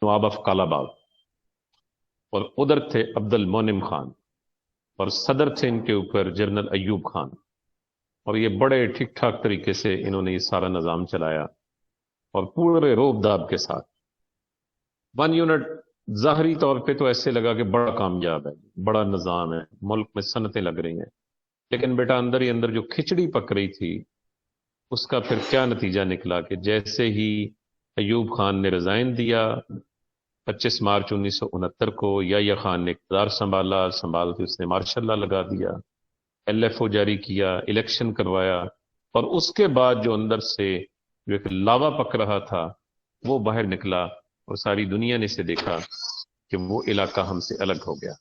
نواب of Kala Bagh, اور ادھر تھے عبد المونم خان، اور صدر تھے ان کے اوپر جنرل ایوب خان، اور یہ بڑے ٹھیک ٹھاک طریقے سے انہوں نے یہ سارا نظام چلایا، اور پورے روب داب کے ساتھ 1 یونٹ ظاہری طور پہ تو ایسے لگا کہ بڑا کامیاب ہے، بڑا نظام ہے، ملک میں صنعتیں لگ رہی ہیں، لیکن بیٹا اندر ہی اندر جو کھچڑی پک رہی تھی اس کا پھر کیا نتیجہ نکلا کہ جیسے ہی ایوب خان نے ریزائن دیا 25 مارچ 1969 کو، یا خان نے اقتدار سنبھال کے اس نے مارشاء اللہ لگا دیا، LFO جاری کیا، الیکشن کروایا، اور اس کے بعد جو اندر سے جو ایک لاوا پک رہا تھا وہ باہر نکلا، اور ساری دنیا نے اسے دیکھا کہ وہ علاقہ ہم سے الگ ہو گیا،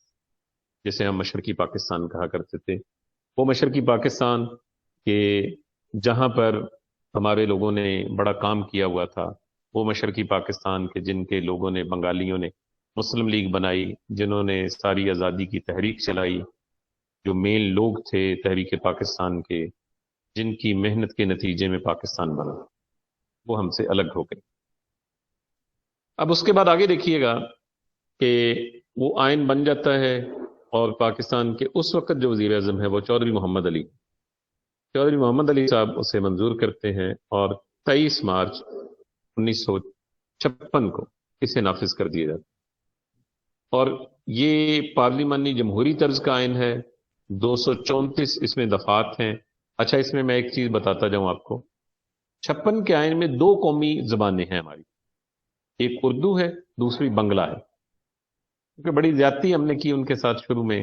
جسے ہم مشرقی پاکستان کہا کرتے تھے۔ وہ مشرقی پاکستان کے جہاں پر ہمارے لوگوں نے بڑا کام کیا ہوا تھا، وہ مشرقی پاکستان کے جن کے لوگوں نے، بنگالیوں نے مسلم لیگ بنائی، جنہوں نے ساری آزادی کی تحریک چلائی، جو مین لوگ تھے تحریک پاکستان کے، جن کی محنت کے نتیجے میں پاکستان بنا، وہ ہم سے الگ ہو گئے۔ اب اس کے بعد آگے دیکھیے گا کہ وہ آئین بن جاتا ہے، اور پاکستان کے اس وقت جو وزیر اعظم ہے وہ چودھری محمد علی صاحب اسے منظور کرتے ہیں، اور 23 مارچ 1956 کو اسے نافذ کر دیا جاتا ہے، اور یہ پارلیمانی جمہوری طرز کا آئین ہے، 234 اس میں دفعات ہیں۔ اچھا، اس میں ایک چیز بتاتا جاؤں آپ کو، 56 کے آئین میں 2 قومی زبانیں ہیں ہماری، ایک اردو ہے، دوسری بنگلہ ہے، کیونکہ بڑی زیادتی ہم نے کی ان کے ساتھ شروع میں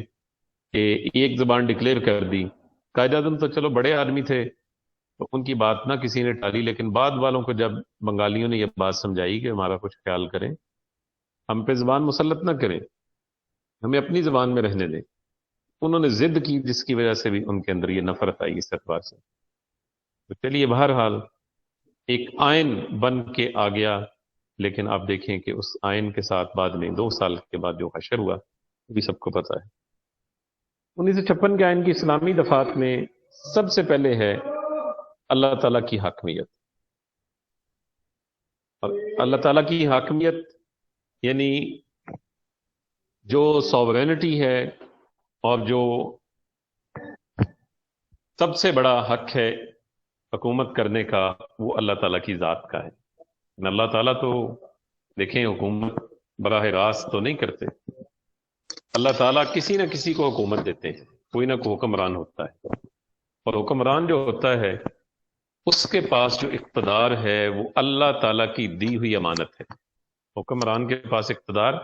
کہ ایک زبان ڈکلیئر کر دی۔ قائد اعظم تو چلو بڑے آدمی تھے تو ان کی بات نہ کسی نے ٹالی، لیکن بعد والوں کو جب بنگالیوں نے یہ بات سمجھائی کہ ہمارا کچھ خیال کریں، ہم پہ زبان مسلط نہ کریں، ہمیں اپنی زبان میں رہنے دیں، انہوں نے ضد کی، جس کی وجہ سے بھی ان کے اندر یہ نفرت آئی اس اعتبار سے۔ تو چلیے، بہرحال ایک آئین بن کے آ گیا، لیکن آپ دیکھیں کہ اس آئین کے ساتھ بعد میں 2 سال کے بعد جو حشر ہوا وہ بھی سب کو پتہ ہے۔ 1956 کے آئین کی اسلامی دفعات میں سب سے پہلے ہے اللہ تعالیٰ کی حاکمیت، اور اللہ تعالیٰ کی حاکمیت یعنی جو سوورینٹی ہے اور جو سب سے بڑا حق ہے حکومت کرنے کا، وہ اللہ تعالیٰ کی ذات کا ہے۔ اللہ تعالیٰ تو دیکھیں حکومت براہ راست تو نہیں کرتے، اللہ تعالیٰ کسی نہ کسی کو حکومت دیتے ہیں، کوئی نہ کوئی حکمران ہوتا ہے، اور حکمران جو ہوتا ہے اس کے پاس جو اقتدار ہے وہ اللہ تعالیٰ کی دی ہوئی امانت ہے۔ حکمران کے پاس اقتدار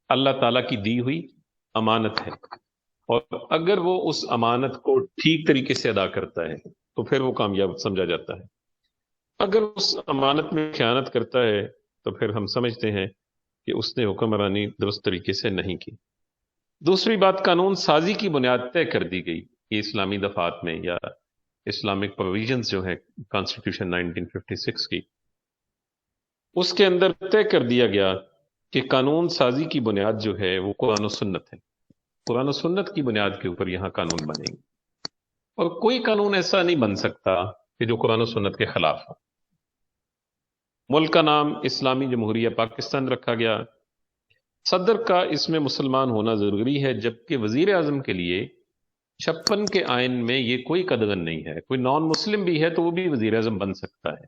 اللہ تعالیٰ کی دی ہوئی امانت ہے، اور اگر وہ اس امانت کو ٹھیک طریقے سے ادا کرتا ہے تو پھر وہ کامیاب سمجھا جاتا ہے، اگر اس امانت میں خیانت کرتا ہے تو پھر ہم سمجھتے ہیں کہ اس نے حکمرانی درست طریقے سے نہیں کی۔ دوسری بات، قانون سازی کی بنیاد طے کر دی گئی یہ اسلامی دفعات میں، یا اسلامک پروویژنز جو ہے کانسٹیٹیوشن 1956 کی، اس کے اندر طے کر دیا گیا کہ قانون سازی کی بنیاد جو ہے وہ قرآن و سنت ہے، قرآن و سنت کی بنیاد کے اوپر یہاں قانون بنے گی، اور کوئی قانون ایسا نہیں بن سکتا کہ جو قرآن و سنت کے خلاف ہو۔ ملک کا نام اسلامی جمہوریہ پاکستان رکھا گیا، صدر کا اس میں مسلمان ہونا ضروری ہے، جبکہ وزیر اعظم کے لیے 56 کے آئین میں یہ کوئی قدغن نہیں ہے، کوئی نان مسلم بھی ہے تو وہ بھی وزیر اعظم بن سکتا ہے۔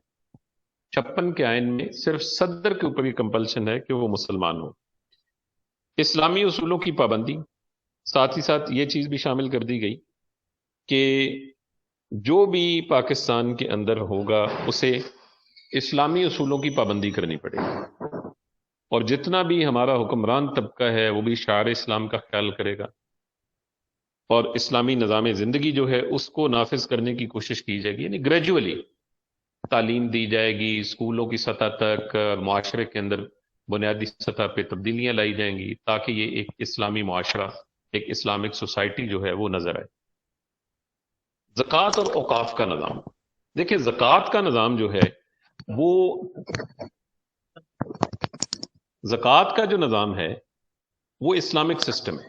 56 کے آئین میں صرف صدر کے اوپر یہ کمپلشن ہے کہ وہ مسلمان ہو۔ اسلامی اصولوں کی پابندی، ساتھ ہی ساتھ یہ چیز بھی شامل کر دی گئی کہ جو بھی پاکستان کے اندر ہوگا اسے اسلامی اصولوں کی پابندی کرنی پڑے گی، اور جتنا بھی ہمارا حکمران طبقہ ہے وہ بھی شعائر اسلام کا خیال کرے گا، اور اسلامی نظام زندگی جو ہے اس کو نافذ کرنے کی کوشش کی جائے گی، یعنی گریجولی تعلیم دی جائے گی اسکولوں کی سطح تک، معاشرے کے اندر بنیادی سطح پہ تبدیلیاں لائی جائیں گی تاکہ یہ ایک اسلامی معاشرہ، ایک اسلامک سوسائٹی جو ہے وہ نظر آئے۔ زکوٰۃ اور اوقاف کا نظام، دیکھیں زکوٰۃ کا نظام جو ہے وہ، زکوٰۃ کا جو نظام ہے وہ اسلامک سسٹم ہے،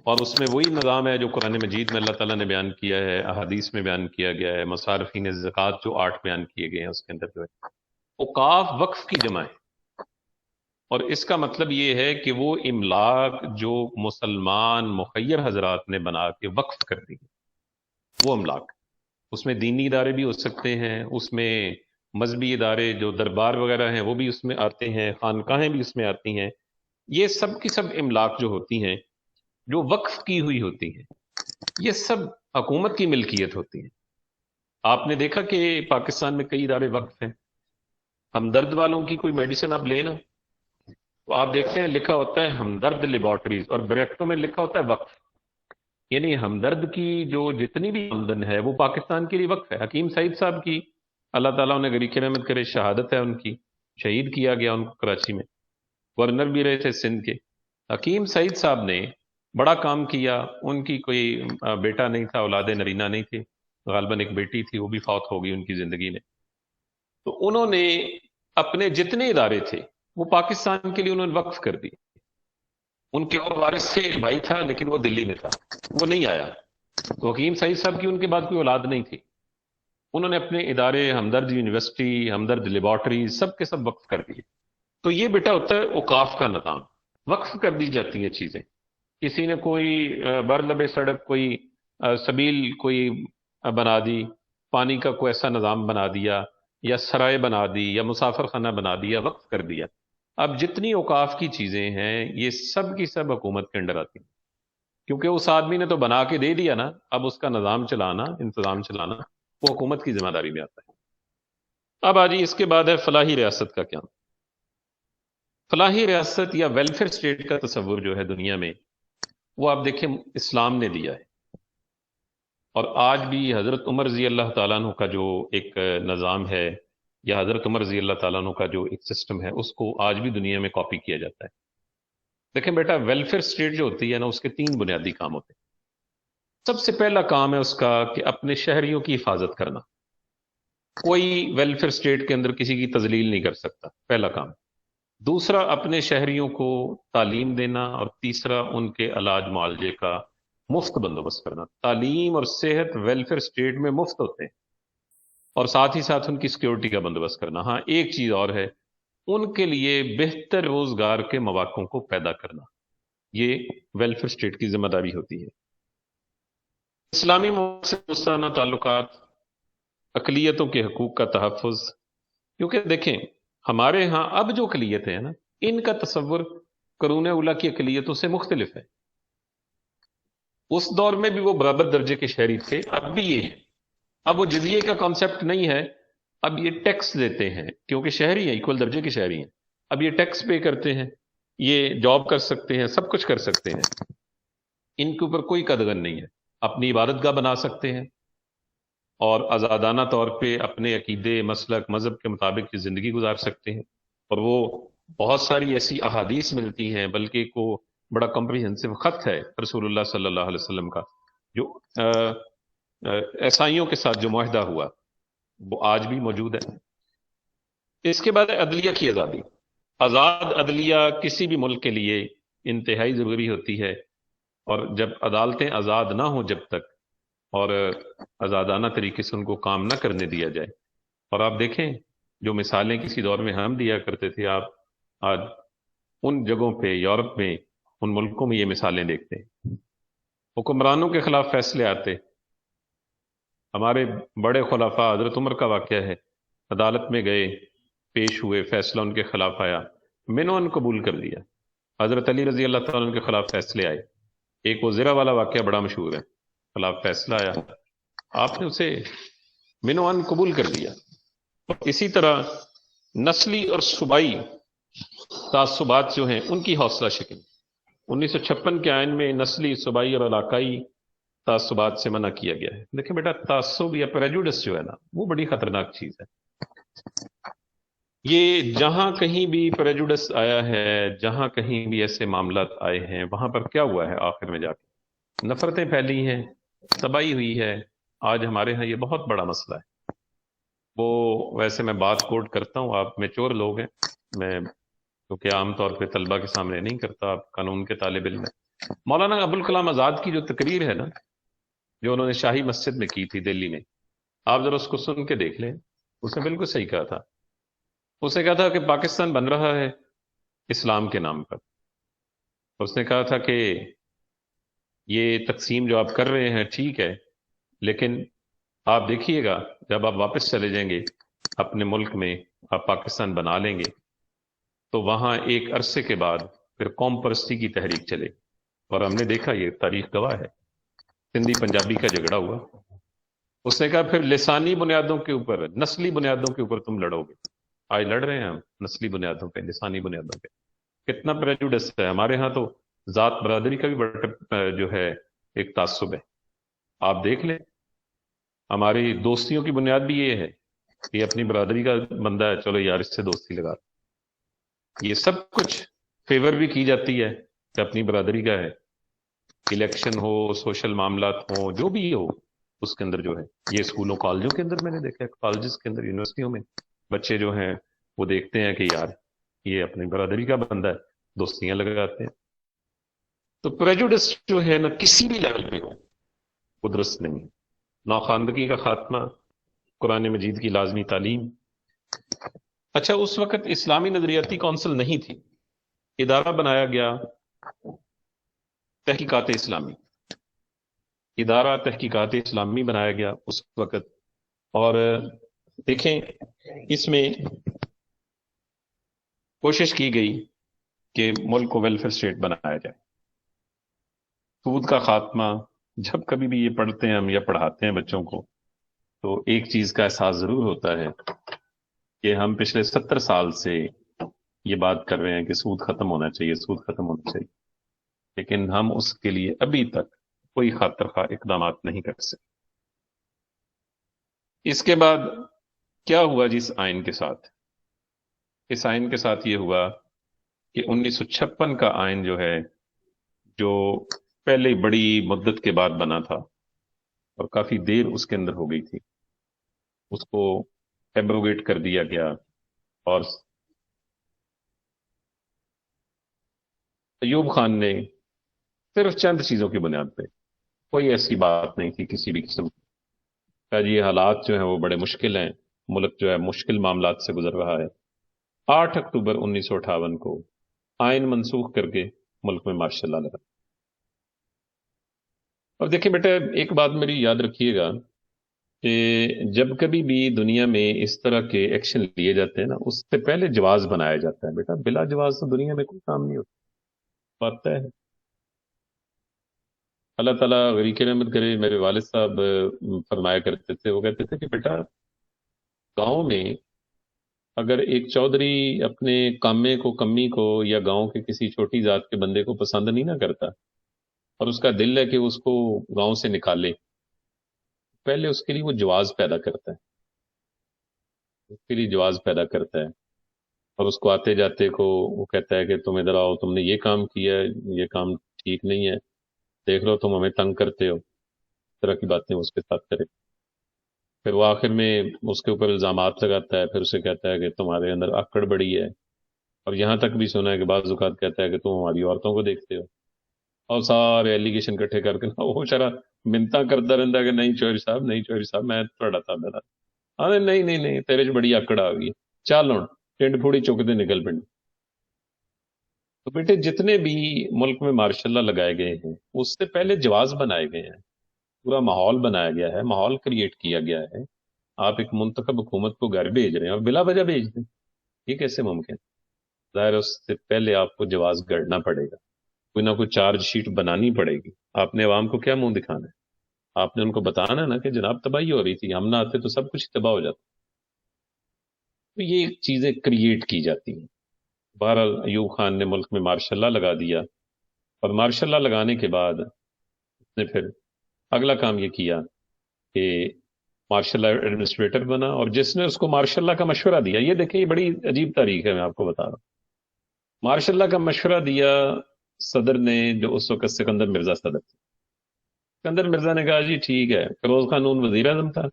اور اس میں وہی نظام ہے جو قرآن مجید میں اللہ تعالیٰ نے بیان کیا ہے، احادیث میں بیان کیا گیا ہے، مصارفین زکوٰۃ جو 8 بیان کیے گئے ہیں اس کے اندر جو ہے اوقاف وقف کی جمع ہے، اور اس کا مطلب یہ ہے کہ وہ املاک جو مسلمان مخیر حضرات نے بنا کے وقف کر دی، وہ املاک، اس میں دینی ادارے بھی ہو سکتے ہیں، اس میں مذہبی ادارے جو دربار وغیرہ ہیں وہ بھی اس میں آتے ہیں، خانقاہیں بھی اس میں آتی ہیں، یہ سب کی سب املاک جو ہوتی ہیں، جو وقف کی ہوئی ہوتی ہیں، یہ سب حکومت کی ملکیت ہوتی ہیں۔ آپ نے دیکھا کہ پاکستان میں کئی ادارے وقف ہیں، ہمدرد والوں کی کوئی میڈیسن آپ لیں نا تو آپ دیکھتے ہیں لکھا ہوتا ہے ہمدرد لیبارٹریز، اور بریکٹوں میں لکھا ہوتا ہے وقف، یعنی ہمدرد کی جو جتنی بھی آمدن ہے وہ پاکستان کے لیے وقف ہے۔ حکیم سعید صاحب کی اللہ تعالیٰ انہیں غریق رحمت کرے، شہادت ہے ان کی، شہید کیا گیا ان کو کراچی میں، گورنر بھی رہے تھے سندھ کے۔ حکیم سعید صاحب نے بڑا کام کیا، ان کی کوئی بیٹا نہیں تھا، اولاد نرینہ نہیں تھی، غالباً ایک بیٹی تھی، وہ بھی فوت ہو گئی ان کی زندگی میں۔ تو انہوں نے اپنے جتنے ادارے تھے وہ پاکستان کے لیے انہوں نے وقف کر دی۔ ان کے اور وارث سے ایک بھائی تھا لیکن وہ دلی میں تھا، وہ نہیں آیا، تو حکیم سعید صاحب کی ان کے بعد کوئی اولاد نہیں تھی، انہوں نے اپنے ادارے ہمدرد یونیورسٹی، ہمدرد لیبارٹری سب کے سب وقف کر دیے۔ تو یہ بیٹا ہوتا ہے اوقاف کا نظام، وقف کر دی جاتی ہیں چیزیں۔ کسی نے کوئی بر لبے سڑک، کوئی سبیل کوئی بنا دی، پانی کا کوئی ایسا نظام بنا دیا، یا سرائے بنا دی، یا مسافر خانہ بنا دیا، وقف کر دیا۔ اب جتنی اوقاف کی چیزیں ہیں یہ سب کی سب حکومت کے انڈر آتی ہیں، کیونکہ اس آدمی نے تو بنا کے دے دیا نا، اب اس کا نظام چلانا، انتظام چلانا وہ حکومت کی ذمہ داری میں آتا ہے۔ اب آجی اس کے بعد ہے فلاحی ریاست کا کیا؟ فلاحی ریاست یا ویلفیئر اسٹیٹ کا تصور جو ہے دنیا میں، وہ آپ دیکھیں اسلام نے دیا ہے، اور آج بھی حضرت عمر رضی اللہ تعالیٰ عنہ کا جو ایک نظام ہے، یا حضرت عمر رضی اللہ تعالیٰ عنہ کا جو ایک سسٹم ہے، اس کو آج بھی دنیا میں کاپی کیا جاتا ہے۔ دیکھیں بیٹا، ویلفیئر اسٹیٹ جو ہوتی ہے نا، اس کے 3 بنیادی کام ہوتے ہیں۔ سب سے پہلا کام ہے اس کا کہ اپنے شہریوں کی حفاظت کرنا، کوئی ویلفیئر اسٹیٹ کے اندر کسی کی تذلیل نہیں کر سکتا، پہلا کام۔ دوسرا، اپنے شہریوں کو تعلیم دینا، اور تیسرا ان کے علاج معالجے کا مفت بندوبست کرنا۔ تعلیم اور صحت ویلفیئر اسٹیٹ میں مفت ہوتے ہیں، اور ساتھ ہی ساتھ ان کی سیکیورٹی کا بندوبست کرنا۔ ہاں ایک چیز اور ہے، ان کے لیے بہتر روزگار کے مواقع کو پیدا کرنا، یہ ویلفیئر اسٹیٹ کی ذمہ داری ہوتی ہے۔ اسلامی ملک سے دوستانہ تعلقات، اقلیتوں کے حقوق کا تحفظ، کیونکہ دیکھیں ہمارے ہاں اب جو اقلیتیں ہیں نا، ان کا تصور قرون اولیٰ کی اقلیتوں سے مختلف ہے۔ اس دور میں بھی وہ برابر درجے کے شہری تھے، اب بھی یہ ہے۔ اب وہ جزیے کا کانسیپٹ نہیں ہے، اب یہ ٹیکس دیتے ہیں، کیونکہ شہری ہیں، ایکول درجے کے شہری ہیں، اب یہ ٹیکس پے کرتے ہیں، یہ جاب کر سکتے ہیں، سب کچھ کر سکتے ہیں، ان کے اوپر کوئی قدغن نہیں ہے، اپنی عبادت گاہ بنا سکتے ہیں، اور آزادانہ طور پہ اپنے عقیدے، مسلک، مذہب کے مطابق کی زندگی گزار سکتے ہیں۔ اور وہ بہت ساری ایسی احادیث ملتی ہیں، بلکہ کو بڑا کمپریہنسو خط ہے رسول اللہ صلی اللہ علیہ وسلم کا، جو عیسائیوں کے ساتھ جو معاہدہ ہوا، وہ آج بھی موجود ہے۔ اس کے بعد عدلیہ کی آزادی۔ آزاد عدلیہ کسی بھی ملک کے لیے انتہائی ضروری ہوتی ہے، اور جب عدالتیں آزاد نہ ہوں جب تک، اور آزادانہ طریقے سے ان کو کام نہ کرنے دیا جائے، اور آپ دیکھیں جو مثالیں کسی دور میں ہم دیا کرتے تھے، آپ آج ان جگہوں پہ، یورپ میں، ان ملکوں میں یہ مثالیں دیکھتے ہیں۔ حکمرانوں کے خلاف فیصلے آتے، ہمارے بڑے خلفاء، حضرت عمر کا واقعہ ہے، عدالت میں گئے، پیش ہوئے، فیصلہ ان کے خلاف آیا، منون قبول کر لیا۔ حضرت علی رضی اللہ تعالیٰ عنہ کے خلاف فیصلے آئے، ایک وہ زرہ والا واقعہ بڑا مشہور ہے، خلاف فیصلہ آیا، آپ نے اسے منون قبول کر لیا۔ اسی طرح نسلی اور صوبائی تعصبات جو ہیں ان کی حوصلہ شکنی، 1956 کے آئین میں نسلی، صوبائی اور علاقائی تعصبات سے منع کیا گیا ہے۔ دیکھیں بیٹا، تعصب یا پریجوڈس جو ہے نا، وہ بڑی خطرناک چیز ہے۔ یہ جہاں کہیں بھی پریجوڈس آیا ہے، جہاں کہیں بھی ایسے معاملات آئے ہیں، وہاں پر کیا ہوا ہے آخر میں جا کے؟ نفرتیں پھیلی ہیں، تباہی ہوئی ہے۔ آج ہمارے ہاں یہ بہت بڑا مسئلہ ہے۔ وہ ویسے میں بات کوٹ کرتا ہوں، آپ میچور لوگ ہیں، میں کیونکہ عام طور پہ طلبہ کے سامنے نہیں کرتا، آپ قانون کے طالب علم ہیں۔ مولانا ابوالکلام آزاد کی جو تقریر ہے نا، جو انہوں نے شاہی مسجد میں کی تھی دلی میں، آپ ذرا اس کو سن کے دیکھ لیں، اس نے بالکل صحیح کہا تھا۔ اس نے کہا تھا کہ پاکستان بن رہا ہے اسلام کے نام پر. اس نے کہا تھا کہ یہ تقسیم جو آپ کر رہے ہیں ٹھیک ہے، لیکن آپ دیکھیے گا جب آپ واپس چلے جائیں گے اپنے ملک میں، آپ پاکستان بنا لیں گے، تو وہاں ایک عرصے کے بعد پھر قوم پرستی کی تحریک چلے. اور ہم نے دیکھا، یہ تاریخ گواہ ہے، سندھی پنجابی کا جھگڑا ہوا. اس نے کہا پھر لسانی بنیادوں کے اوپر، نسلی بنیادوں کے اوپر تم لڑو گے. آج لڑ رہے ہیں ہم نسلی بنیادوں پہ، لسانی بنیادوں پہ. کتنا پریجوڈس ہے ہمارے ہاں. تو ذات برادری کا بھی بڑا جو ہے ایک تعصب ہے. آپ دیکھ لیں، ہماری دوستیوں کی بنیاد بھی یہ ہے کہ اپنی برادری کا بندہ ہے، چلو یار اس سے دوستی لگا. یہ سب کچھ فیور بھی کی جاتی ہے کہ اپنی برادری کا ہے. الیکشن ہو، سوشل معاملات ہوں، جو بھی ہو، اس کے اندر جو ہے یہ اسکولوں کالجوں کے اندر میں نے دیکھا ہے، کالجز کے اندر، یونیورسٹیوں میں بچے جو ہیں وہ دیکھتے ہیں کہ یار یہ اپنی برادری کا بندہ ہے، دوستیاں لگاتے ہیں. تو پریجوڈس جو ہے نا کسی بھی لیول پہ ہو، وہ درست نہیں ہے. ناخواندگی کا خاتمہ، قرآن مجید کی لازمی تعلیم. اچھا، اس وقت اسلامی نظریاتی کونسل نہیں تھی، ادارہ بنایا گیا تحقیقات اسلامی. ادارہ تحقیقات اسلامی بنایا گیا اس وقت. اور دیکھیں، اس میں کوشش کی گئی کہ ملک کو ویلفیئر اسٹیٹ بنایا جائے. سود کا خاتمہ. جب کبھی بھی یہ پڑھتے ہیں ہم یا پڑھاتے ہیں بچوں کو، تو ایک چیز کا احساس ضرور ہوتا ہے کہ ہم پچھلے 70 سال سے یہ بات کر رہے ہیں کہ سود ختم ہونا چاہیے، سود ختم ہونا چاہیے، لیکن ہم اس کے لیے ابھی تک کوئی خاطر خواہ اقدامات نہیں کر سکے. اس کے بعد کیا ہوا جی اس آئین کے ساتھ؟ اس آئین کے ساتھ یہ ہوا کہ 1956 کا آئین جو ہے، جو پہلے بڑی مدت کے بعد بنا تھا اور کافی دیر اس کے اندر ہو گئی تھی، اس کو ایبروگیٹ کر دیا گیا. اور ایوب خان نے صرف چند چیزوں کی بنیاد پہ، کوئی ایسی بات نہیں تھی کسی بھی قسم کی، کہ یہ حالات جو ہیں وہ بڑے مشکل ہیں، ملک جو ہے مشکل معاملات سے گزر رہا ہے. 8 اکتوبر 1958 کو آئین منسوخ کر کے ملک میں مارشل لا لگا. اور دیکھیں بیٹا، ایک بات میری یاد رکھیے گا کہ جب کبھی بھی دنیا میں اس طرح کے ایکشن لیے جاتے ہیں نا، اس سے پہلے جواز بنایا جاتا ہے. بیٹا بلا جواز تو دنیا میں کوئی کام نہیں ہوتا. بات طے ہے. اللہ تعالیٰ غریق رحمت کرے، میرے والد صاحب فرمایا کرتے تھے، وہ کہتے تھے کہ بیٹا گاؤں میں اگر ایک چودھری اپنے کامے کو، کمی کو، یا گاؤں کے کسی چھوٹی ذات کے بندے کو پسند نہیں نہ کرتا، اور اس کا دل ہے کہ اس کو گاؤں سے نکالے، پہلے اس کے لیے وہ جواز پیدا کرتا ہے، اس کے لیے جواز پیدا کرتا ہے. اور اس کو آتے جاتے کو وہ کہتا ہے کہ تم ادھر آؤ، تم نے یہ کام کیا ہے، یہ کام ٹھیک نہیں ہے، دیکھ لو تم ہمیں تنگ کرتے ہو. اس طرح کی باتیں اس کے ساتھ کرے. پھر وہ آخر میں اس کے اوپر الزامات لگاتا ہے، پھر اسے کہتا ہے کہ تمہارے اندر آکڑ بڑی ہے. اور یہاں تک بھی سنا ہے کہ بعض اوقات کہتا ہے کہ تم ہماری عورتوں کو دیکھتے ہو. اور سارے ایلیگیشن اکٹھے کر کے وہ شرح منتا کرتا رہتا ہے کہ نہیں چوہری صاحب، نہیں چوہری صاحب، میں تھوڑا تھا میرا. ارے نہیں نہیں نہیں، تیرے چ بڑی آکڑ آ گئی، چل ہوں ٹنڈ پھوڑی چکتے نکل پڑی. تو بیٹے جتنے بھی ملک میں مارشاء اللہ لگائے گئے ہیں، اس سے پہلے جواز بنائے گئے ہیں، پورا ماحول بنایا گیا ہے، ماحول کریٹ کیا گیا ہے. آپ ایک منتخب حکومت کو گھر بھیج رہے ہیں اور بلا وجہ بھیج دیں، یہ کیسے ممکن؟ ظاہر ہے اس سے پہلے آپ کو جواز گڑنا پڑے گا، کوئی نہ کوئی چارج شیٹ بنانی پڑے گی. آپ نے عوام کو کیا منہ دکھانا ہے؟ آپ نے ان کو بتانا ہے نا کہ جناب تباہی ہو رہی تھی، ہم نہ آتے تو سب کچھ تباہ ہو جاتا. تو یہ چیزیں کریٹ کی جاتی ہیں. بہرحال ایوب خان نے ملک میں مارشاء اللہ لگا دیا، اور مارشاء اللہ لگانے کے بعد اس نے پھر اگلا کام یہ کیا کہ مارشاء اللہ ایڈمنسٹریٹر بنا. اور جس نے اس کو مارشاء اللہ کا مشورہ دیا، یہ دیکھیں یہ بڑی عجیب تاریخ ہے، میں آپ کو بتا رہا ہوں. مارشاء اللہ کا مشورہ دیا صدر نے، جو اس وقت سکندر مرزا صدر تھے. سکندر مرزا نے کہا جی ٹھیک ہے. فیروز خان نون وزیر اعظم تھا،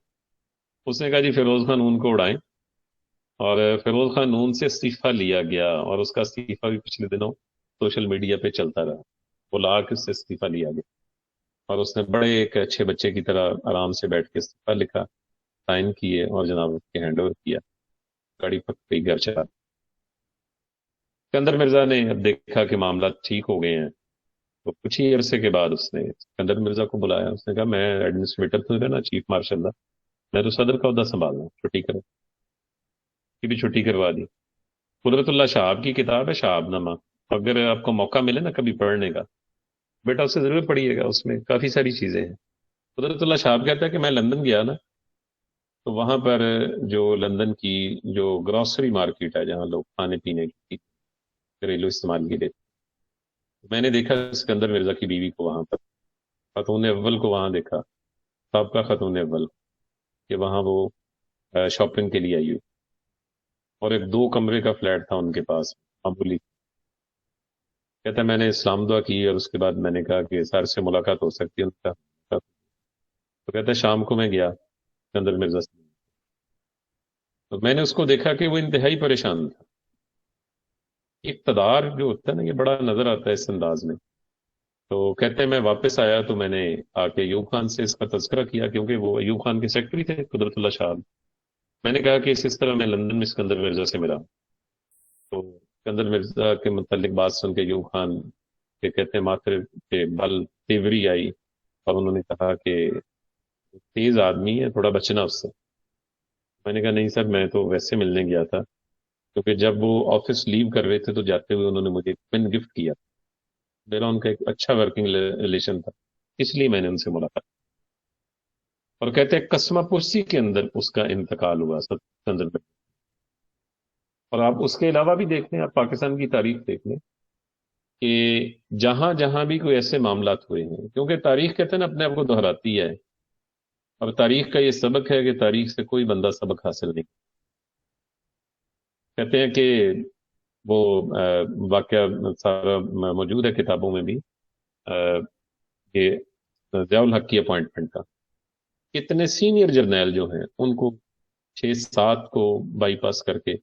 اس نے کہا جی فیروز خان نون کو اڑائیں. اور فیروز خان نون سے استعفیٰ لیا گیا، اور اس کا استعفیٰ بھی پچھلے دنوں سوشل میڈیا پہ چلتا رہا. وہ لا کے اس سے استعفیٰ لیا گیا، اور اس نے بڑے ایک اچھے بچے کی طرح آرام سے بیٹھ کے استعفیٰ لکھا، سائن کیے، اور جناب اس کے ہینڈ اوور کیا. گاڑی پک گئی، گھر چلا. اسکندر مرزا نے اب دیکھا کہ معاملات ٹھیک ہو گئے ہیں، تو کچھ ہی عرصے کے بعد اس نے اسکندر مرزا کو بلایا، اس نے کہا میں ایڈمنسٹریٹر تو رہنا چیف مارشل تھا، میں تو صدر کا عہدہ سنبھال رہا ہوں، چھٹی کرو، کی بھی چھٹی کروا دی۔ قدرت اللہ شہاب کی کتاب ہے شہاب نامہ، اگر آپ کو موقع ملے نا کبھی پڑھنے کا، بیٹا اسے ضرور پڑھیے گا، اس میں کافی ساری چیزیں ہیں۔ قدرت اللہ شہاب کہتا ہے کہ میں لندن گیا نا، تو وہاں پر جو لندن کی جو گروسری مارکیٹ ہے جہاں لوگ کھانے پینے کی گھریلو استعمال کی لیتے، میں نے دیکھا سکندر مرزا کی بیوی کو وہاں پر، خاتون اول کو وہاں دیکھا، سابقہ خاتون اول، کہ وہاں وہ شاپنگ کے لیے آئی ہوئی، اور ایک 2 کمرے کا فلیٹ تھا ان کے پاس معمولی۔ کہتا ہے میں نے اسلام دعا کی اور اس کے بعد میں نے کہا کہ سر سے ملاقات ہو سکتی ہے ان کا، تو کہتا ہے شام کو میں گیا سکندر مرزا سے، تو میں نے اس کو دیکھا کہ وہ انتہائی پریشان تھا۔ اقتدار جو ہوتا ہے نا یہ بڑا نظر آتا ہے اس انداز میں۔ تو کہتے ہیں میں واپس آیا تو میں نے آ کے ایوب خان سے اس کا تذکرہ کیا، کیونکہ وہ ایوب خان کے سیکرٹری تھے قدرت اللہ شاہ۔ میں نے کہا کہ اس طرح میں لندن میں سکندر مرزا سے ملا، تو سکندر مرزا کے متعلق بات سن کے ایوب خان کے کہتے ہیں ماتھے پہ بل تیوری آئی، اور انہوں نے کہا کہ تیز آدمی ہے، تھوڑا بچنا اس سے۔ میں نے کہا نہیں سر، میں تو ویسے ملنے گیا تھا، کیونکہ جب وہ آفس لیو کر رہے تھے تو جاتے ہوئے انہوں نے مجھے ایک پن گفٹ کیا، میرا ان کا ایک اچھا ورکنگ ریلیشن تھا، اس لیے میں نے ان سے ملاقات۔ اور کہتے ہیں قسمہ پرسی کے اندر اس کا انتقال ہوا سکندر میں۔ اور آپ اس کے علاوہ بھی دیکھ لیں، آپ پاکستان کی تاریخ دیکھ لیں کہ جہاں جہاں بھی کوئی ایسے معاملات ہوئے ہیں، کیونکہ تاریخ کہتے ہیں نا اپنے آپ کو دہراتی ہے، اور تاریخ کا یہ سبق ہے کہ تاریخ سے کوئی بندہ سبق حاصل نہیں۔ کہتے ہیں کہ وہ واقعہ سارا موجود ہے کتابوں میں بھی، کہ ضیاء الحق کی اپوائنٹمنٹ کا، کتنے سینئر جرنیل جو ہیں ان کو 6-7 کو بائی پاس کر کے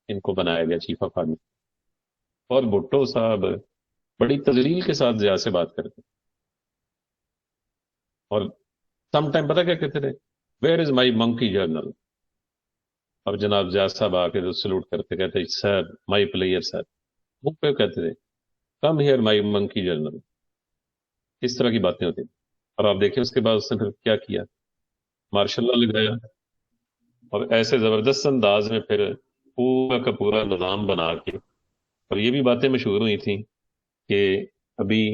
ان کو بنایا گیا چیف آف آرمی۔ اور بھٹو صاحب بڑی تجلیل کے ساتھ ضیاء سے بات کرتے، اور سم ٹائم پتہ کیا کہتے تھے، where is my monkey general, اور جناب ضیاء صاحب آ کے جو سلوٹ کرتے کہتے سر مائی پلیئر سر، وہ پہ کہتے تھے come here my monkey general, اس طرح کی باتیں ہوتی۔ اور آپ دیکھیں اس کے بعد اس نے پھر کیا کیا، مارشل لا لگایا، اور ایسے زبردست انداز میں پھر پورا کا پورا نظام بنا کے، اور یہ بھی باتیں مشہور ہوئی تھیں کہ ابھی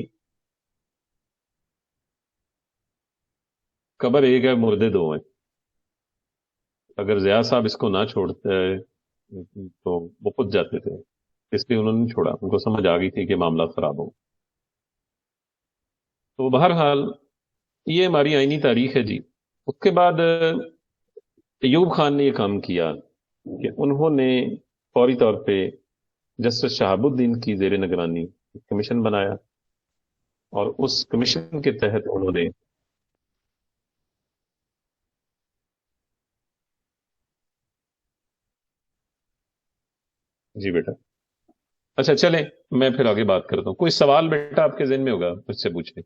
قبر ایک ہے مردے 2 ہیں، اگر ضیاء صاحب اس کو نہ چھوڑتے تو وہ خود جاتے تھے، اس لیے انہوں نے چھوڑا، ان کو سمجھ آ گئی تھی کہ معاملات خراب ہو۔ تو بہرحال یہ ہماری آئینی تاریخ ہے جی۔ اس کے بعد ایوب خان نے یہ کام کیا کہ انہوں نے فوری طور پہ جسٹس شہاب الدین کی زیر نگرانی ایک کمیشن بنایا، اور اس کمیشن کے تحت انہوں نے جی بیٹا، اچھا چلیں میں پھر آگے بات کرتا ہوں، کوئی سوال بیٹا آپ کے ذہن میں ہوگا مجھ سے پوچھیں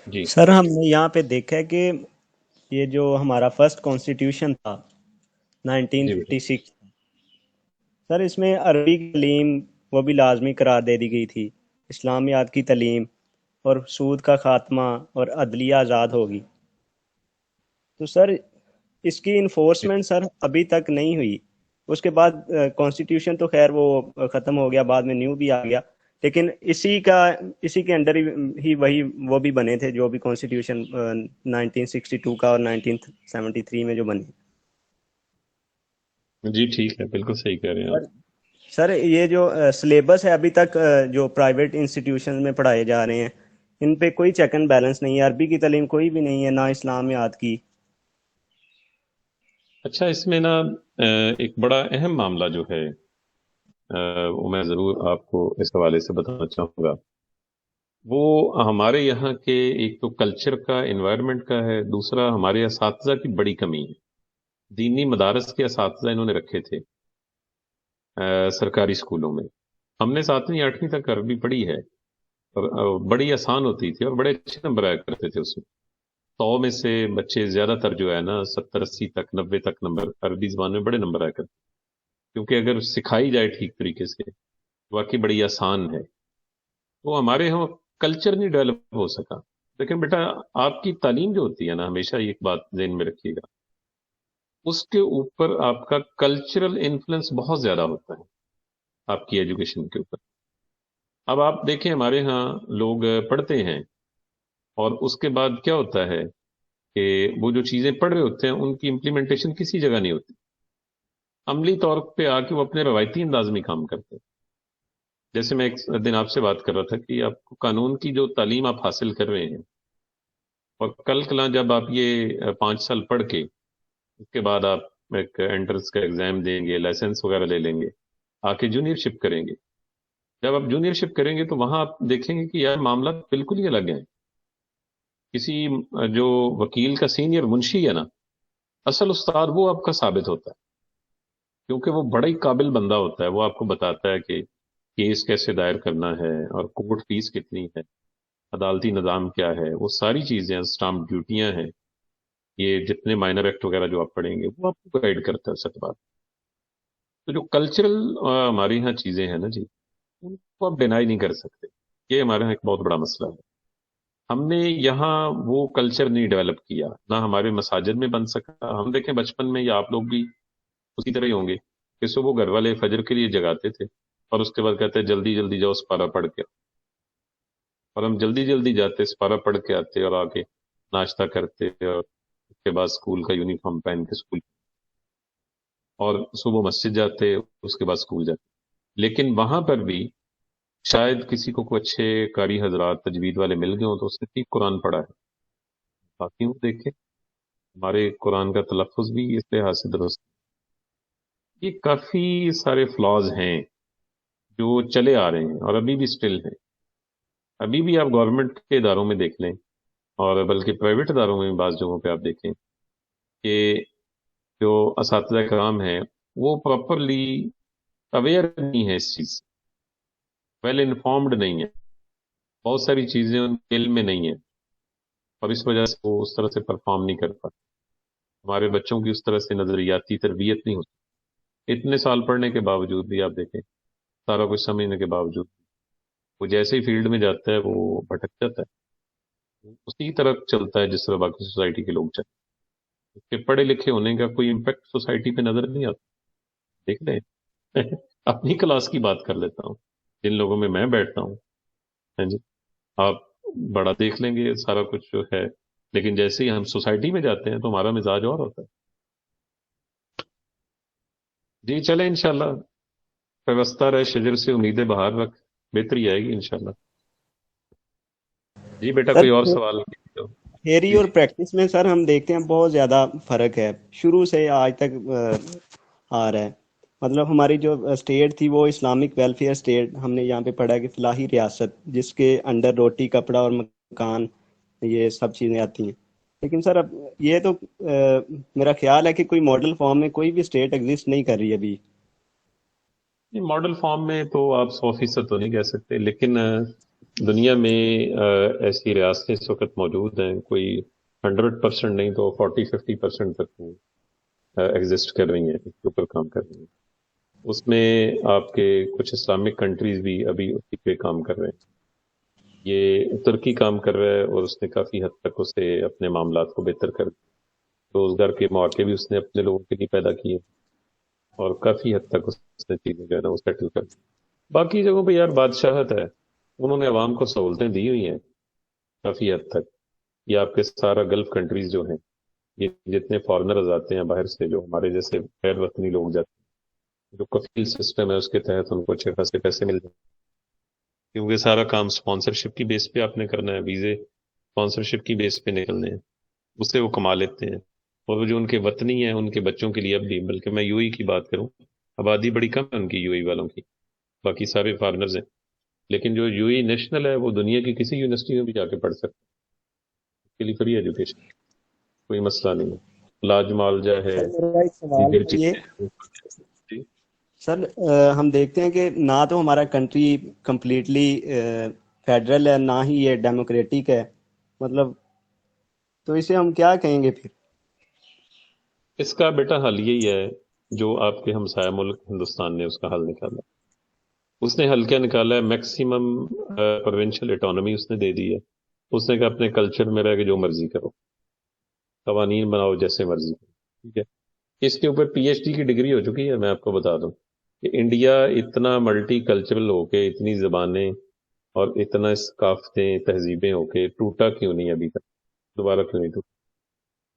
جی۔ سر ہم نے یہاں پہ دیکھا ہے کہ یہ جو ہمارا فرسٹ کانسٹیٹیوشن تھا جی بیٹا 1956، سر اس میں عربی کی تعلیم وہ بھی لازمی قرار دے دی گئی تھی، اسلامیات کی تعلیم، اور سود کا خاتمہ، اور عدلیہ آزاد ہوگی۔ تو سر اس کی انفورسمنٹ سر ابھی تک نہیں ہوئی۔ اس کے بعد کانسٹیٹیوشن تو خیر وہ ختم ہو گیا، بعد میں نیو بھی آ گیا، لیکن اسی کے انڈر ہی وہ بھی بنے تھے جو بھی کانسٹیٹیوشن 1962 کا اور 1973 میں جو بنے۔ جی ٹھیک ہے، بالکل صحیح کہہ رہے ہیں آپ۔ سر یہ جو سلیبس ہے ابھی تک جو پرائیویٹ انسٹیٹیوشن میں پڑھائے جا رہے ہیں، ان پہ کوئی چیک اینڈ بیلنس نہیں ہے، عربی کی تعلیم کوئی بھی نہیں ہے، نہ اسلامیات کی۔ اچھا اس میں نا ایک بڑا اہم معاملہ جو ہے وہ میں ضرور آپ کو اس حوالے سے بتانا چاہوں گا، وہ ہمارے یہاں کے ایک تو کلچر کا، انوائرمنٹ کا ہے، دوسرا ہمارے اساتذہ کی بڑی کمی ہے۔ دینی مدارس کے اساتذہ انہوں نے رکھے تھے سرکاری اسکولوں میں، ہم نے 7ویں 8ویں تک عربی پڑھی ہے، اور بڑی آسان ہوتی تھی اور بڑے اچھے نمبر آیا کرتے تھے اس میں۔ 100 میں سے بچے زیادہ تر جو ہے نا 70 80 تک 90 تک نمبر عربی زبان میں بڑے نمبر آیا کرتے، کیونکہ اگر سکھائی جائے ٹھیک طریقے سے واقعی بڑی آسان ہے. تو ہمارے یہاں کلچر نہیں ڈیولپ ہو سکا. لیکن بیٹا آپ کی تعلیم جو ہوتی ہے نا، ہمیشہ ایک بات ذہن میں رکھیے گا، اس کے اوپر آپ کا کلچرل انفلوئنس بہت زیادہ ہوتا ہے آپ کی ایجوکیشن کے اوپر. اب آپ دیکھیں ہمارے ہاں لوگ پڑھتے ہیں اور اس کے بعد کیا ہوتا ہے کہ وہ جو چیزیں پڑھ رہے ہوتے ہیں ان کی امپلیمنٹیشن کسی جگہ نہیں ہوتی. عملی طور پہ آ کے وہ اپنے روایتی انداز میں کام کرتے ہیں. جیسے میں ایک دن آپ سے بات کر رہا تھا کہ آپ کو قانون کی جو تعلیم آپ حاصل کر رہے ہیں، اور کل کلاں جب آپ یہ 5 سال پڑھ کے اس کے بعد آپ ایک انٹرنس کا ایگزام دیں گے، لائسنس وغیرہ لے لیں گے، آ کے جونیئر شپ کریں گے. جب آپ جونیئر شپ کریں گے تو وہاں آپ دیکھیں گے کہ یار معاملات بالکل ہی الگ ہیں. کسی جو وکیل کا سینئر منشی ہے نا، اصل استاد وہ آپ کا ثابت ہوتا ہے، کیونکہ وہ بڑا ہی قابل بندہ ہوتا ہے. وہ آپ کو بتاتا ہے کہ کیس کیسے دائر کرنا ہے اور کورٹ فیس کتنی ہے، عدالتی نظام کیا ہے، وہ ساری چیزیں اسٹامپ ڈیوٹیاں ہیں، یہ جتنے مائنر ایکٹ وغیرہ جو آپ پڑھیں گے وہ آپ کو گائیڈ کرتا ہے سب بات. تو جو کلچرل ہمارے یہاں چیزیں ہیں نا جی، ان کو آپ ڈینائی نہیں کر سکتے. یہ ہمارے یہاں ایک بہت بڑا مسئلہ ہے. ہم نے یہاں وہ کلچر نہیں ڈیولپ کیا، نہ ہمارے مساجد میں بن سکا. ہم دیکھیں بچپن میں یا آپ لوگ بھی اسی طرح ہی ہوں گے کہ صبح گھر والے فجر کے لیے جگاتے تھے اور اس کے بعد کہتے ہیں جلدی جلدی جاؤ سپارہ پڑھ کے. اور ہم جلدی جلدی جاتے، سپارہ پڑھ کے آتے اور آ کے ناشتہ کرتے اور اس کے بعد اسکول کا یونیفارم پہن کے اسکول، اور صبح مسجد جاتے اس کے بعد اسکول جاتے. لیکن وہاں پر بھی شاید کسی کو کوئی اچھے قاری حضرات تجوید والے مل گئے ہوں تو اس نے ٹھیک قرآن پڑھا ہے. باقی وہ دیکھیں ہمارے قرآن کا تلفظ بھی اس لحاظ سے درست. یہ کافی سارے فلاز ہیں جو چلے آ رہے ہیں اور ابھی بھی سٹل ہیں. ابھی بھی آپ گورنمنٹ کے اداروں میں دیکھ لیں اور بلکہ پرائیویٹ اداروں میں بھی بعض جگہوں پہ آپ دیکھیں کہ جو اساتذہ کرام ہیں وہ پراپرلی اویئر نہیں ہے اس چیز سے، ویل انفارمڈ نہیں ہے. بہت ساری چیزیں ان کے علم میں نہیں ہیں اور اس وجہ سے وہ اس طرح سے پرفارم نہیں کر پاتے. ہمارے بچوں کی اس طرح سے نظریاتی تربیت نہیں ہوتی. اتنے سال پڑھنے کے باوجود بھی آپ دیکھیں، سارا کچھ سمجھنے کے باوجود وہ جیسے ہی فیلڈ میں جاتا ہے وہ بھٹک جاتا ہے، اسی طرح چلتا ہے جس طرح باقی سوسائٹی کے لوگ چلتے ہیں. اس کے پڑھے لکھے ہونے کا کوئی امپیکٹ سوسائٹی پہ نظر نہیں آتا. دیکھ لیں اپنی کلاس کی بات کر لیتا ہوں، جن لوگوں میں بیٹھتا ہوں، ہاں جی، آپ بڑا دیکھ لیں گے سارا کچھ جو ہے، لیکن جیسے ہی ہم سوسائٹی میں جاتے ہیں تو ہمارا مزاج اور ہوتا ہے. جی چلیں انشاءاللہ پیوستہ رہے شجر سے امیدیں بہار رکھ، بہتری آئے گی انشاءاللہ. جی بیٹا سر کوئی اور سوال کیجیے. تھیوری جی اور جی. پریکٹس میں سر ہم دیکھتے ہیں بہت زیادہ فرق ہے، شروع سے آج تک آ رہا ہے. مطلب ہماری جو اسٹیٹ تھی وہ اسلامک ویلفیئر اسٹیٹ، ہم نے یہاں پہ پڑھا کہ فلاحی ریاست جس کے انڈر روٹی کپڑا اور مکان یہ سب چیزیں آتی ہیں. لیکن سر اب یہ تو میرا خیال ہے کہ کوئی ماڈل فارم میں کوئی بھی اسٹیٹ ایگزسٹ نہیں کر رہی ابھی. ماڈل فارم میں تو آپ 100% تو نہیں کہہ سکتے، لیکن دنیا میں ایسی ریاستیں اس وقت موجود ہیں، کوئی 100% نہیں تو 40-50% تک ایگزسٹ کر رہی ہیں، اس کے اوپر کام کر رہی ہیں. اس میں آپ کے کچھ اسلامک کنٹریز بھی ابھی اسی پہ کام کر رہے ہیں. یہ ترکی کام کر رہا ہے اور اس نے کافی حد تک اسے اپنے معاملات کو بہتر کر دیا. روزگار کے مواقع بھی اس نے اپنے لوگوں کے لیے پیدا کیے اور کافی حد تک اس نے چیزیں جو ہے نا وہ سیٹل کر دی. باقی جگہوں پہ یار بادشاہت ہے، انہوں نے عوام کو سہولتیں دی ہوئی ہیں کافی حد تک. یہ آپ کے سارا گلف کنٹریز جو ہیں، یہ جتنے فارنرز آتے ہیں باہر سے، جو ہمارے جیسے غیر وطنی لوگ جاتے ہیں، جو کفیل سسٹم ہے اس کے تحت ان کو اچھے خاصے پیسے مل جاتے ہیں، کیونکہ سارا کام سپانسرشپ کی بیس پہ آپ نے کرنا ہے، ویزے سپانسرشپ کی بیس پہ نکلنے ہیں، اس سے وہ کما لیتے ہیں. اور وہ جو ان کے وطنی ہیں ان کے بچوں کے لیے اب بھی، بلکہ میں یو ای کی بات کروں، آبادی بڑی کم ہے ان کی یو ای والوں کی، باقی سارے فارنرز ہیں. لیکن جو یو ای نیشنل ہے وہ دنیا کی کسی یونیورسٹی میں بھی جا کے پڑھ سکتا ہے، اس کے لیے فری ایجوکیشن، کوئی مسئلہ نہیں ہے. لاج معالجہ ہے، سر میرا ایک سوال دیگر ہے یہ، چیزیں ہیں. جی سر ہم دیکھتے ہیں کہ نہ تو ہمارا کنٹری کمپلیٹلی فیڈرل ہے، نہ ہی یہ ڈیموکریٹک ہے. مطلب تو اسے ہم کیا کہیں گے پھر؟ اس کا بیٹا حل یہی ہے جو آپ کے ہمسایہ ملک ہندوستان نے اس کا حل نکالا. اس نے حل کیا نکالا ہے؟ میکسیمم پروونشل اٹانومی اس نے دے دی ہے. اس نے کہا اپنے کلچر میں رہ کے جو مرضی کرو، قوانین بناؤ جیسے مرضی کرو. ٹھیک ہے. اس کے اوپر پی ایچ ڈی کی ڈگری ہو چکی ہے. میں آپ کو بتا دوں کہ انڈیا اتنا ملٹی کلچرل ہو کے، اتنی زبانیں اور اتنا ثقافتیں تہذیبیں ہو کے ٹوٹا کیوں نہیں ابھی تک؟ دوبارہ کیوں نہیں ٹوٹا؟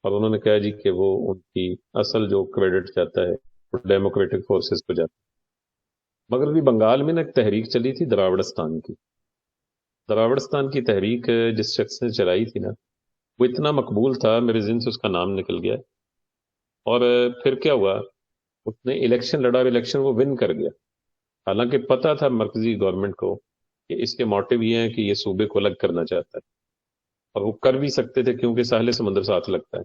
اور انہوں نے کہا جی کہ وہ ان کی اصل جو کریڈٹ جاتا ہے وہ ڈیموکریٹک فورسز کو جاتا ہے. مگر بھی بنگال میں نا ایک تحریک چلی تھی دراوڑستان کی. دراوڑستان کی تحریک جس شخص نے چلائی تھی نا، وہ اتنا مقبول تھا، میرے ذہن سے اس کا نام نکل گیا. اور پھر کیا ہوا، اس نے الیکشن لڑا اور الیکشن وہ ون کر گیا. حالانکہ پتا تھا مرکزی گورنمنٹ کو کہ اس کے موٹیو یہ ہیں کہ یہ صوبے کو الگ کرنا چاہتا ہے، اور وہ کر بھی سکتے تھے کیونکہ ساحل سمندر ساتھ لگتا ہے.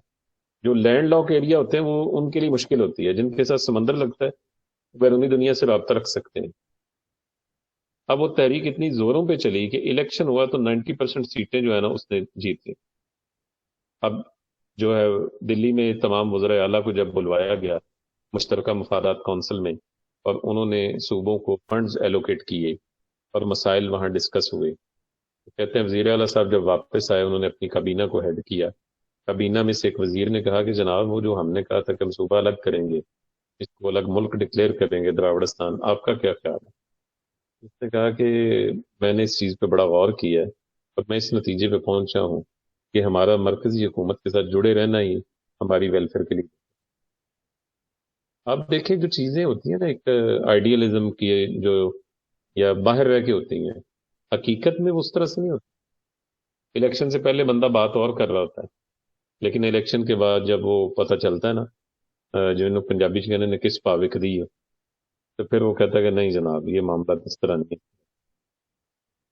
جو لینڈ لاک ایریا ہوتے ہیں وہ ان کے لیے مشکل ہوتی ہے، جن کے ساتھ سمندر لگتا ہے بیرونی دنیا سے رابطہ رکھ سکتے ہیں. اب وہ تحریک اتنی زوروں پہ چلی کہ الیکشن ہوا تو 90% سیٹیں جو ہے نا اس نے جیت لی. اب جو ہے دلی میں تمام وزراء اعلیٰ کو جب بلوایا گیا مشترکہ مفادات کونسل میں، اور انہوں نے صوبوں کو فنڈز ایلوکیٹ کیے اور مسائل وہاں ڈسکس ہوئے. کہتے ہیں وزیر اعلیٰ صاحب جب واپس آئے، انہوں نے اپنی کابینہ کو ہیڈ کیا. کابینہ میں سے ایک وزیر نے کہا کہ جناب وہ جو ہم نے کہا تھا کہ ہم صوبہ الگ کریں گے، اس کو الگ ملک ڈکلیئر کریں گے دراوڑستان، آپ کا کیا خیال ہے؟ اس نے کہا کہ میں نے اس چیز پہ بڑا غور کیا ہے اور میں اس نتیجے پہ پہنچا ہوں کہ ہمارا مرکزی حکومت کے ساتھ جڑے رہنا ہی ہماری ویلفیئر کے لیے. آپ دیکھیں جو چیزیں ہوتی ہیں نا ایک آئیڈیالزم کی جو یا باہر رہ کے ہوتی ہیں، حقیقت میں وہ اس طرح سے نہیں ہوتی. الیکشن سے پہلے بندہ بات اور کر رہا ہوتا ہے، لیکن الیکشن کے بعد جب وہ پتہ چلتا ہے نا، جو پنجابی کہنے نے کس پاوک دی ہے، تو پھر وہ کہتا ہے کہ نہیں جناب یہ معاملہ اس طرح نہیں ہے.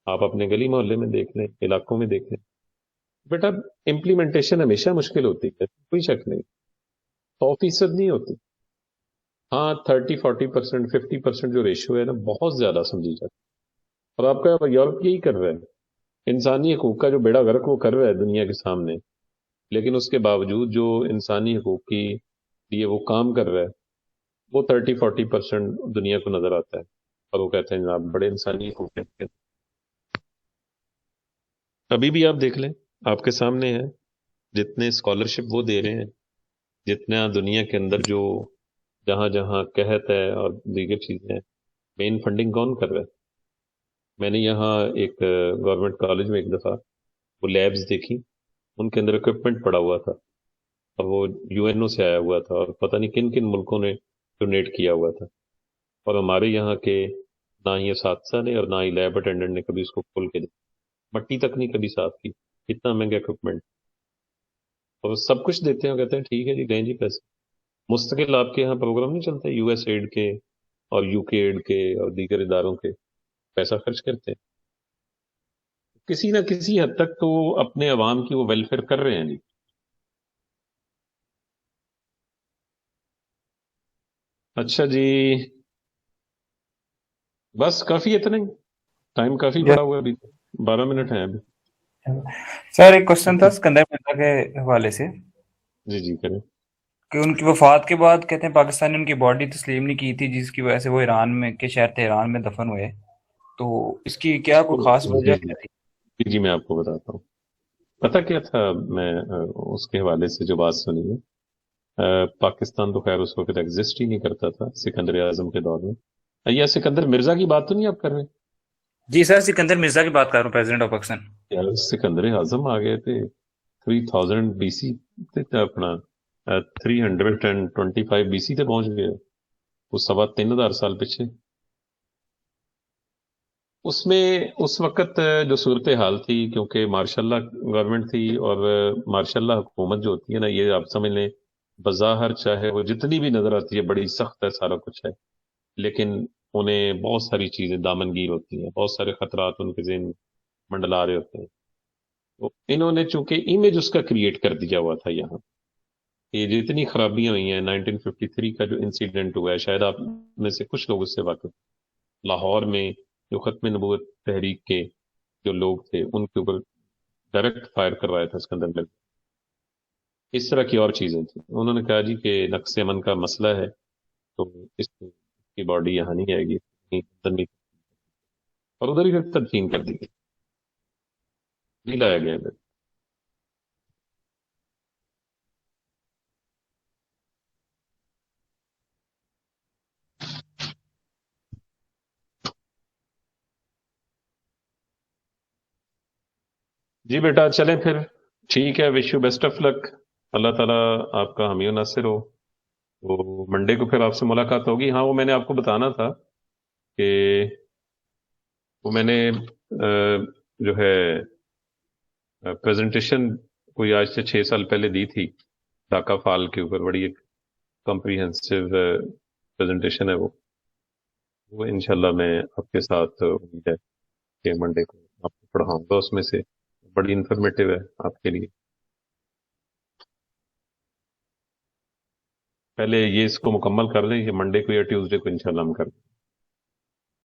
آپ اپنے گلی محلے میں دیکھ لیں، علاقوں میں دیکھ لیں بیٹا، امپلیمنٹیشن ہمیشہ مشکل ہوتی ہے، کوئی شک نہیں. 100% نہیں ہوتی. ہاں 30-40% 50% جو ریشو ہے نا بہت زیادہ سمجھی جاتی ہے. اور آپ کا یورپ یہی کر رہا ہے، انسانی حقوق کا جو بیڑا غرق وہ کر رہا ہے دنیا کے سامنے. لیکن اس کے باوجود جو انسانی حقوق کی لیے وہ کام کر رہا ہے، وہ 30-40% دنیا کو نظر آتا ہے، اور وہ کہتے ہیں جناب بڑے انسانی حقوق ہیں. ابھی بھی آپ دیکھ لیں، آپ کے سامنے ہے جتنے اسکالرشپ وہ دے رہے ہیں، جتنا دنیا کے اندر جو جہاں جہاں قحط ہے اور دیگر چیزیں ہیں، مین فنڈنگ کون کر رہا ہے؟ میں نے یہاں ایک گورنمنٹ کالج میں ایک دفعہ وہ لیبز دیکھی، ان کے اندر اکوپمنٹ پڑا ہوا تھا اور وہ یو این او سے آیا ہوا تھا اور پتہ نہیں کن کن ملکوں نے ڈونیٹ کیا ہوا تھا. اور ہمارے یہاں کے نہ ہی اساتذہ نے اور نہ ہی لیب اٹینڈنٹ نے کبھی اس کو کھول کے دی، مٹی تک نہیں کبھی صاف کی. اتنا مہنگا اکوپمنٹ، اور وہ سب کچھ دیتے ہیں اور کہتے ہیں ٹھیک ہے جی دیں جی پیسے. مستقل آپ کے یہاں پروگرام نہیں چلتے یو ایس ایڈ کے اور یو کے ایڈ کے اور دیگر اداروں کے؟ پیسہ خرچ کرتے ہیں کسی نہ کسی حد تک، تو اپنے عوام کی وہ ویلفیئر کر رہے ہیں جی. اچھا جی، بس کافی اتنا ہی، ٹائم کافی یس بڑا ہوا ابھی، 12 منٹ ہیں ابھی. سر، ایک کوشچن تھا سکندر مرزا کے حوالے سے جی جی کریں. کہ ان کی وفات کے بعد کہتے ہیں پاکستان نے ان کی باڈی تسلیم نہیں کی تھی، جس کی وجہ سے وہ ایران میں کے شہر تہران میں دفن ہوئے. تو اس کی کیا کوئی خاص وجہ جی کیا تھی؟ جی میں آپ کو بتاتا ہوں. پتہ کیا تھا، میں اس کے حوالے سے جو بات سنی ہے، پاکستان تو خیر اس وقت ایگزسٹ ہی نہیں کرتا تھا سکندر اعظم کے دور میں. یا سکندر مرزا کی بات تو نہیں آپ کر رہے؟ جی سر، سکندر مرزا کی بات کر رہا ہوں، پریزیڈنٹ آف پاکستان. یار سکندر اعظم آ گئے تھے 3000 بی سی اپنا 325 بی سی تے پہنچ گئے، وہ 3,500 پیچھے. اس میں اس وقت جو صورتحال تھی، کیونکہ ماشاء اللہ گورنمنٹ تھی، اور ماشاء اللہ حکومت جو ہوتی ہے نا، یہ آپ سمجھ لیں بظاہر چاہے وہ جتنی بھی نظر آتی ہے بڑی سخت ہے، سارا کچھ ہے، لیکن انہیں بہت ساری چیزیں دامنگیر ہوتی ہیں، بہت سارے خطرات ان کے ذہن میں منڈلا رہے ہوتے ہیں. تو انہوں نے چونکہ امیج اس کا کریٹ کر دیا ہوا تھا یہاں، یہ جتنی خرابیاں ہوئی ہیں 1953 کا جو انسیڈنٹ ہوا ہے، شاید آپ میں سے کچھ لوگ اس سے واقف، لاہور میں جو ختم نبوت تحریک کے جو لوگ تھے ان کے اوپر ڈائریکٹ فائر کروایا تھا اسکندر مرزا. اس طرح کی اور چیزیں تھیں. انہوں نے کہا جی کہ نقص امن کا مسئلہ ہے تو اس کی باڈی یہاں نہیں آئے گی، اندر نہیں، اور ادھر ہی پھر تدفین کر دی گئی، نہیں لایا گیا ادھر۔ جی بیٹا چلیں پھر، ٹھیک ہے، وش یو بیسٹ آف لک، اللہ تعالیٰ آپ کا حامی و ناصر ہو۔ وہ منڈے کو پھر آپ سے ملاقات ہوگی۔ ہاں وہ میں نے آپ کو بتانا تھا کہ وہ میں نے جو ہے پریزنٹیشن کوئی آج سے 6 سال پہلے دی تھی ڈھاکہ فال کے اوپر، بڑی ایک کمپریہنسو پریزنٹیشن ہے وہ انشاءاللہ میں آپ کے ساتھ امید ہے کہ منڈے کو آپ کو پڑھاؤں گا، اس میں سے بڑی انفارمیٹیو ہے آپ کے لیے۔ پہلے یہ اس کو مکمل کر لیں، یہ منڈے کو یا ٹیوزڈے کو انشاءاللہ ہم کر دیں۔